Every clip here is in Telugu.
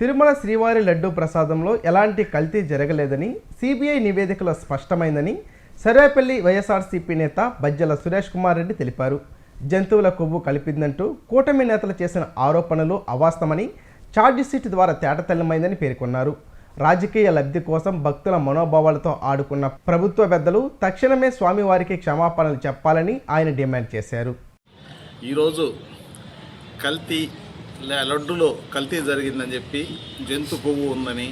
తిరుమల శ్రీవారి లడ్డూ ప్రసాదంలో ఎలాంటి కల్తీ జరగలేదని సిబిఐ నివేదికలో స్పష్టమైందని సర్వేపల్లి వైఎస్ఆర్సీపీ నేత బజ్జల సురేష్ కుమార్ రెడ్డి తెలిపారు. జంతువుల కొవ్వు కలిపిందంటూ కూటమి నేతలు చేసిన ఆరోపణలు అవాస్తవమని ఛార్జిషీట్ ద్వారా తేటతెల్లమైందని పేర్కొన్నారు. రాజకీయ లబ్ధి కోసం భక్తుల మనోభావాలతో ఆడుకున్న ప్రభుత్వ పెద్దలు తక్షణమే స్వామివారికి క్షమాపణలు చెప్పాలని ఆయన డిమాండ్ చేశారు. ఈరోజు కల్తీ లడ్డులో కల్తీ జరిగిందని చెప్పి జంతు కొవ్వు ఉందని,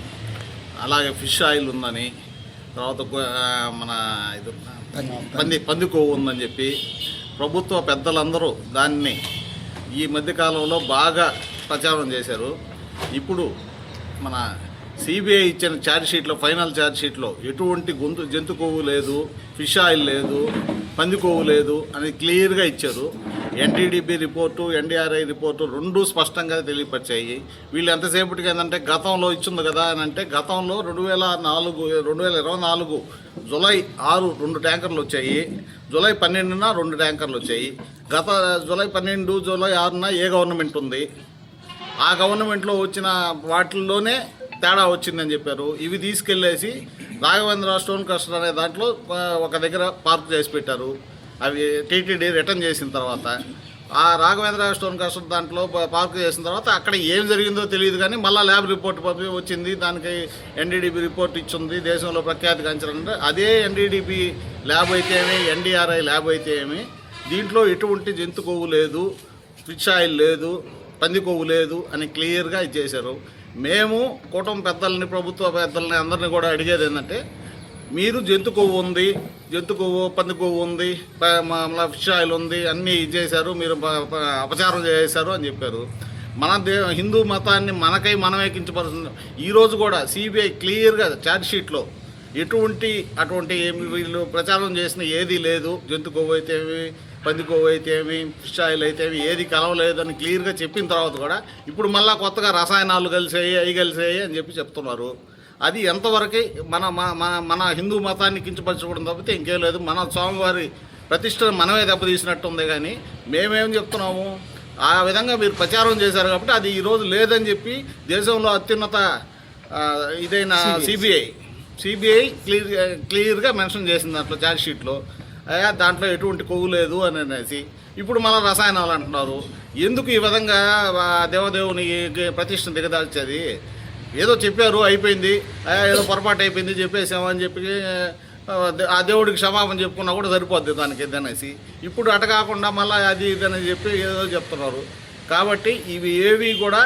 అలాగే ఫిష్ ఆయిల్ ఉందని, తర్వాత మన పంది కొవ్వు ఉందని చెప్పి ప్రభుత్వ పెద్దలందరూ దాన్ని ఈ మధ్యకాలంలో బాగా ప్రచారం చేశారు. ఇప్పుడు మన సిబిఐ ఇచ్చిన ఛార్జ్షీట్లో, ఫైనల్ ఛార్జ్షీట్లో ఎటువంటి జంతు కొవ్వు లేదు, ఫిష్ ఆయిల్ లేదు, పంది కొవ్వు లేదు అని క్లియర్గా ఇచ్చారు. ఎన్టీడీపీ రిపోర్టు, ఎన్డీఆర్ఐ రిపోర్టు రెండు స్పష్టంగా తెలియపరిచాయి. వీళ్ళు ఎంతసేపటికి ఏంటంటే గతంలో ఇచ్చింది కదా అని అంటే, గతంలో 2024 జూలై 6 2 ట్యాంకర్లు వచ్చాయి, జూలై 12న 2 ట్యాంకర్లు వచ్చాయి. గత జూలై 12, జూలై 6న ఏ గవర్నమెంట్ ఉంది, ఆ గవర్నమెంట్లో వచ్చిన వాటిల్లోనే తేడా వచ్చిందని చెప్పారు. ఇవి తీసుకెళ్ళేసి రాఘవేంద్ర స్టోన్ క్రషర్ అనే దాంట్లో ఒక దగ్గర పార్క్ చేసి పెట్టారు. అవి టీటీడీ రిటర్న్ చేసిన తర్వాత ఆ రాఘవేంద్ర స్టోన్ క్రషర్ దాంట్లో పార్క్ చేసిన తర్వాత అక్కడ ఏం జరిగిందో తెలియదు, కానీ మళ్ళీ ల్యాబ్ రిపోర్ట్ వచ్చింది. దానికి ఎన్డీడీపీ రిపోర్ట్ ఇచ్చింది, దేశంలో ప్రఖ్యాతి గంచాలంటే అదే ఎన్డీడీపీ ల్యాబ్ అయితే ఏమి, ఎన్డీఆర్ఐ ల్యాబ్ అయితే ఏమి, దీంట్లో ఎటువంటి జంతు కొవ్వు లేదు, ఫిష్ ఆయిల్ లేదు, పంది కొవ్వు లేదు అని క్లియర్గా ఇచ్చేశారు. మేము కూటమి పెద్దల్ని, ప్రభుత్వ పెద్దల్ని అందరినీ కూడా అడిగేది ఏంటంటే, మీరు జంతు కొవ్వు ఉంది, జంతు కొవ్వు, పంది కొవ్వు ఉంది, ఫిష్ ఆయిల్ ఉంది, అన్నీ ఇచ్చేశారు, మీరు అపచారం చేశారు అని చెప్పారు. మన హిందూ మతాన్ని మనకై మనమే కించపరుస్తుంది. ఈరోజు కూడా సిబిఐ క్లియర్గా ఛార్జ్షీట్లో అటువంటి వీళ్ళు ప్రచారం చేసిన ఏదీ లేదు. జంతు కొవ్వు అయితే ఏమి, పంది కొవ్వు అయితే ఏమి, ఫిష్ ఆయిల్ అయితే ఏమి, ఏది కలవలేదు అని క్లియర్గా చెప్పిన తర్వాత కూడా ఇప్పుడు మళ్ళీ కొత్తగా రసాయనాలు కలిసాయి, అవి కలిసాయి అని చెప్తున్నారు. అది ఎంతవరకు మన హిందూ మతాన్ని కించపరచుకోవడం తప్పితే ఇంకేం లేదు. మన స్వామివారి ప్రతిష్టను మనమే దెబ్బతీసినట్టు ఉంది. కానీ మేమేం చెప్తున్నాము, ఆ విధంగా మీరు ప్రచారం చేశారు కాబట్టి అది ఈరోజు లేదని చెప్పి దేశంలో అత్యున్నత ఇదైన సిబిఐ క్లియర్గా మెన్షన్ చేసింది దాంట్లో ఛార్జ్షీట్లో. దాంట్లో ఎటువంటి కొవ్వు లేదు అని అనేసి ఇప్పుడు మళ్ళీ రసాయనాలు అంటున్నారు. ఎందుకు ఈ విధంగా దేవదేవుని ప్రతిష్టను దిగదాల్చేది? ఏదో చెప్పారు, అయిపోయింది, ఏదో పొరపాటు అయిపోయింది చెప్పేసామని చెప్పి ఆ దేవుడికి క్షమాపణ చెప్పుకున్నా కూడా సరిపోద్ది దానికి ఇదనేసి. ఇప్పుడు అట కాకుండా మళ్ళీ అది ఇదని చెప్పి ఏదో చెప్తున్నారు. కాబట్టి ఇవి ఏవి కూడా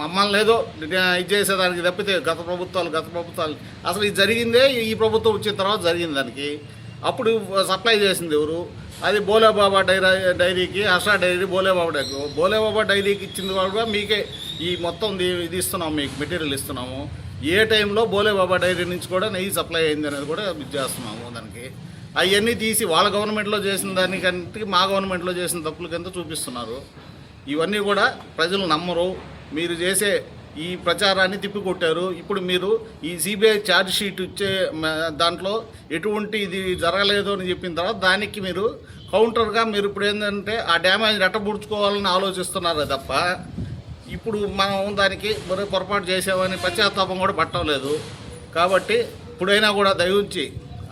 మమ్మల్ని ఏదో ఇది చేసేదానికి తప్పితే గత ప్రభుత్వాలు అసలు ఇది జరిగిందే ఈ ప్రభుత్వం వచ్చిన తర్వాత జరిగింది. దానికి అప్పుడు సప్లై చేసింది ఎవరు? అది బోలేబాబా డైరీకి, హర్ష డైరీ, బోలేబాబా డైరీకి ఇచ్చింది కూడా మీకే ఈ మొత్తం ఇది ఇస్తున్నాము, మీకు మెటీరియల్ ఇస్తున్నాము. ఏ టైంలో బోలేబాబా డైరీ నుంచి కూడా నెయ్యి సప్లై అయింది అనేది కూడా చేస్తున్నాము. దానికి అవన్నీ తీసి వాళ్ళ గవర్నమెంట్లో చేసిన దానికంటే మా గవర్నమెంట్లో చేసిన తప్పుల కింద చూపిస్తున్నారు. ఇవన్నీ కూడా ప్రజలు నమ్మరు. మీరు చేసే ఈ ప్రచారాన్ని తిప్పికొట్టారు. ఇప్పుడు మీరు ఈ సిబిఐ ఛార్జ్షీట్ ఇచ్చే దాంట్లో ఎటువంటి ఇది జరగలేదు అని చెప్పిన తర్వాత దానికి మీరు కౌంటర్గా మీరు ఇప్పుడు ఏంటంటే ఆ డ్యామేజ్ రెట్టబుడ్చుకోవాలని ఆలోచిస్తున్నారు తప్ప ఇప్పుడు మనం దానికి మరో పొరపాటు చేసామని పశ్చాత్తాపం కూడా పట్టలేదు. కాబట్టి ఇప్పుడైనా కూడా దయవుంచి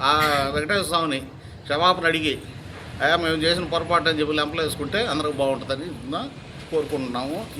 ఆ వెంకటేశ్వర స్వామిని క్షమాపణ అడిగి మేము చేసిన పొరపాటు అని చెప్పి లెంపలేసుకుంటే అందరికి బాగుంటుందని కోరుకుంటున్నాము.